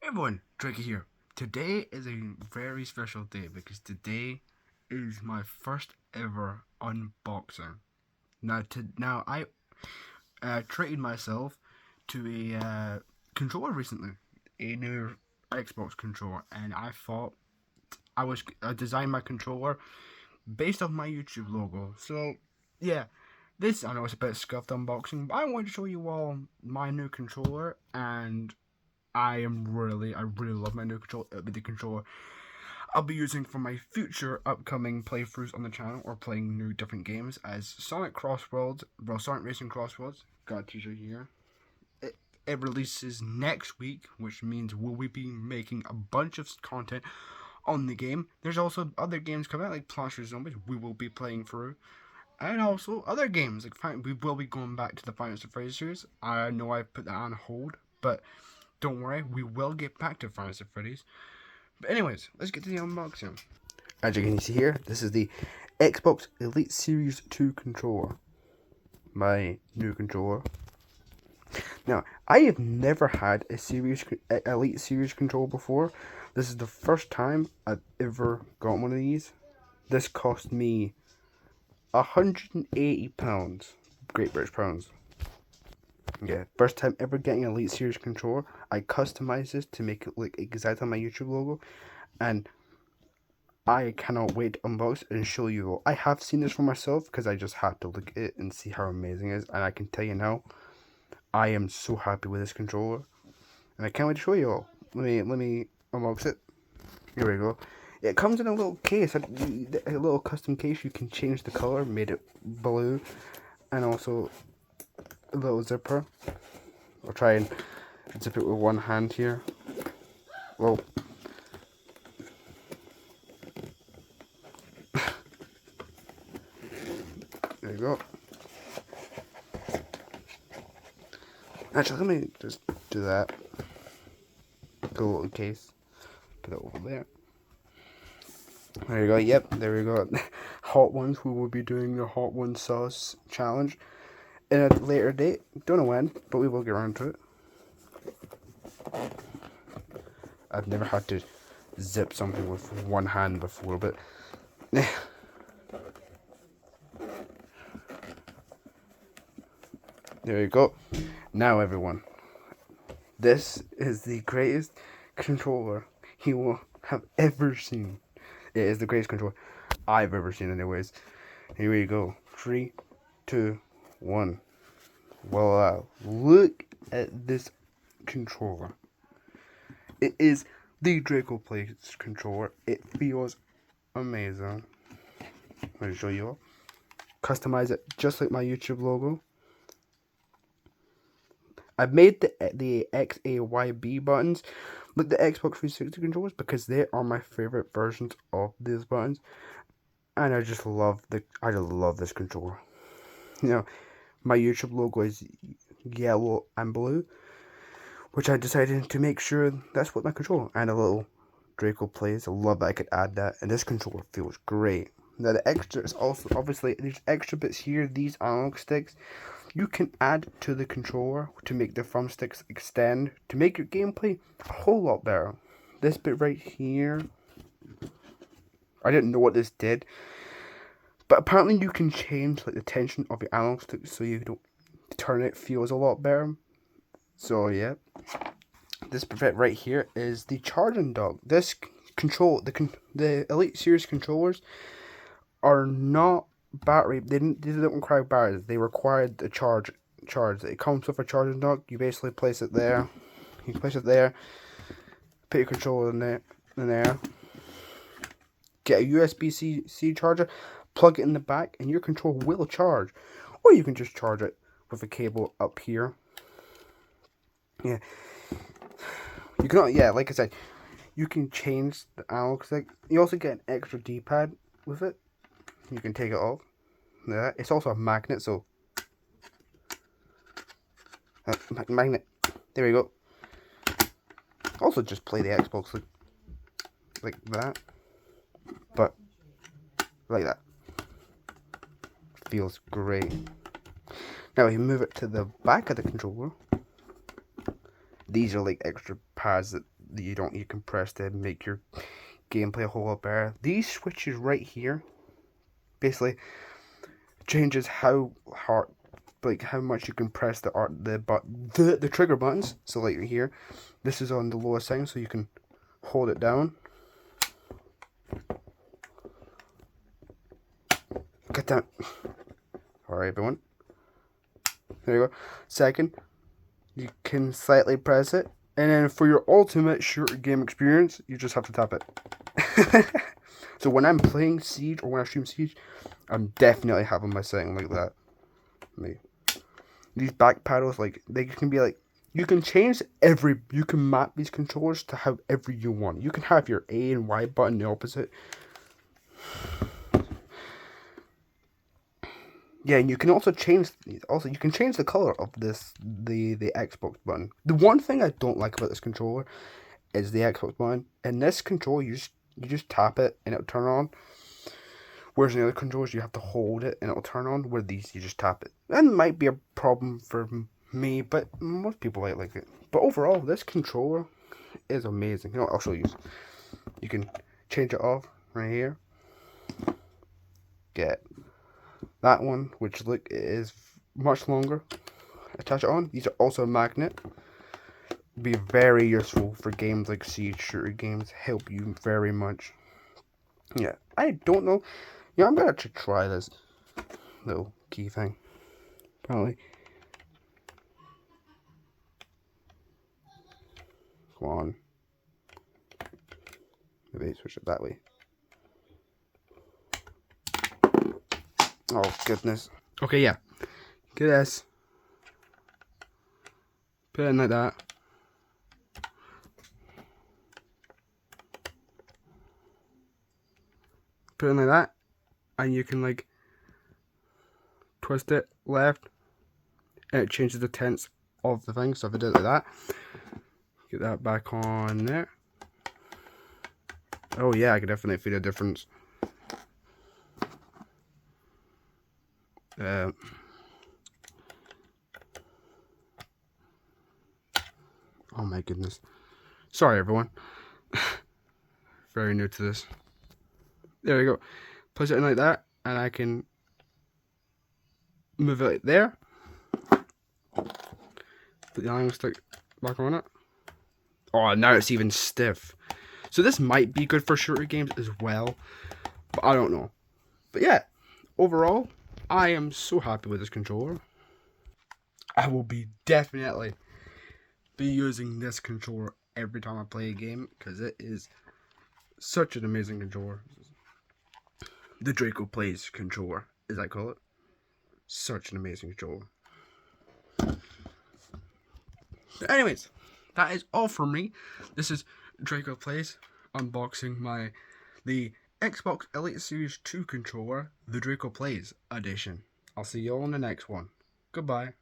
Everyone, Drake here. Today is a very special day because today is my first ever unboxing. Now I treated myself to a controller recently, a new Xbox controller, and I thought I designed my controller based off my YouTube logo. So yeah, this I know it's a bit scuffed unboxing, but I want to show you all my new controller and I really love my new controller. It'll be the controller I'll be using for my future upcoming playthroughs on the channel or playing new different games as Sonic Racing Crossroads. Got a t-shirt here. It releases next week, which means we'll be making a bunch of content on the game. There's also other games coming out like Plants vs Zombies we will be playing through. And also other games like we will be going back to the Final Fantasy series. I know I put that on hold, but don't worry, we will get back to Final Fantasy. But anyways, let's get to the unboxing. As you can see here, this is the Xbox Elite Series 2 controller. My new controller. Now, I have never had a Elite Series controller before. This is the first time I've ever got one of these. This cost me £180, Great British pounds. Yeah, first time ever getting an Elite Series controller. I customized this to make it look exactly my YouTube logo, and I cannot wait to unbox it and show you all. I have seen this for myself because I just had to look at it and see how amazing it is, and I can tell you now, I am so happy with this controller, and I can't wait to show you all. Let me unbox it. Here we go. It comes in a little case, a little custom case. You can change the color, made it blue, and also a little zipper. I'll try and zip it with one hand here. Well, there you go. Actually, let me just do that. Go a little case. Put it over there. There you go. Yep, there we go. Hot Ones. We will be doing the Hot One sauce challenge in a later date. Don't know when, but we will get around to it. I've never had to zip something with one hand before, but there you go. Now everyone, this is the greatest controller you will have ever seen. It is the greatest controller I've ever seen anyways. Here we go. 3, 2, 1. Voila. Look at this controller. It is the Drakeoplayz controller. It feels amazing. Let me show you all. Customize it just like my YouTube logo. I've made the X, A, Y, B buttons like the Xbox 360 controllers because they are my favorite versions of these buttons, and I just love this controller. You know, my YouTube logo is yellow and blue, which I decided to make sure that's what my controller, and a little Drakeoplayz. I love that I could add that, and this controller feels great. Now the extra is also, obviously, there's extra bits here. These analog sticks you can add to the controller to make the thumbsticks extend, to make your gameplay a whole lot better. This bit right here, I didn't know what this did, but apparently you can change like the tension of your analog stick so you don't turn it feels a lot better. So yeah, this bit right here is the charging dock. This control, the Elite Series controllers are not battery. They don't require batteries. They require the charge. It comes with a charging dock. You basically place it there. You place it there. Put your controller in there. Get a USB-C charger. Plug it in the back, and your controller will charge. Or you can just charge it with a cable up here. Yeah. You can. Yeah, like I said, you can change the analog stick. You also get an extra D-pad with it. You can take it off. Yeah, it's also a magnet, so magnet. There we go. Also, just play the Xbox like that, but like that. Feels great. Now, if you move it to the back of the controller, these are like extra pads that you can press to make your gameplay a whole lot better. These switches right here basically changes how hard, like how much you can press the trigger buttons. So like right here, this is on the lowest setting, so you can hold it down. Get down. Alright, everyone. There you go. Second, you can slightly press it, and then for your ultimate shooter game experience, you just have to tap it. So when I'm playing Siege or when I stream Siege, I'm definitely having my setting like that. These back paddles, like they can be like, you can map these controllers to however you want. You can have your A and Y button the opposite. Yeah, and you can also change the color of the Xbox button. The one thing I don't like about this controller is the Xbox button. In this controller, you just tap it and it'll turn on. Whereas in the other controllers, you have to hold it and it'll turn on. Where these, you just tap it. That might be a problem for me, but most people might like it. But overall, this controller is amazing. You know, I'll show you. You can change it off right here. Get that one, which look is much longer. Attach it on. These are also a magnet. Be very useful for games like Siege shooter games. Help you very much. Yeah, I don't know. Yeah, I'm gonna try this little key thing. Probably. Come on. Maybe switch it that way. Oh goodness. Okay, yeah. Get this. Put it in like that. Put it in like that. And you can like twist it left. And it changes the tense of the thing. So if I do it like that. Get that back on there. Oh yeah, I can definitely feel a difference. Oh my goodness. Sorry everyone. Very new to this. There we go. Place it in like that, and I can move it like there. Put the iron stick back on it. Oh, now it's even stiff. So this might be good for shooter games as well, but I don't know. But yeah, overall, I am so happy with this controller. I will definitely be using this controller every time I play a game, because it is such an amazing controller. The Drakeoplayz controller, as I call it. Such an amazing controller. But anyways, that is all from me. This is Drakeoplayz unboxing the Xbox Elite Series 2 controller, the Drakeoplayz edition. I'll see you all in the next one. Goodbye.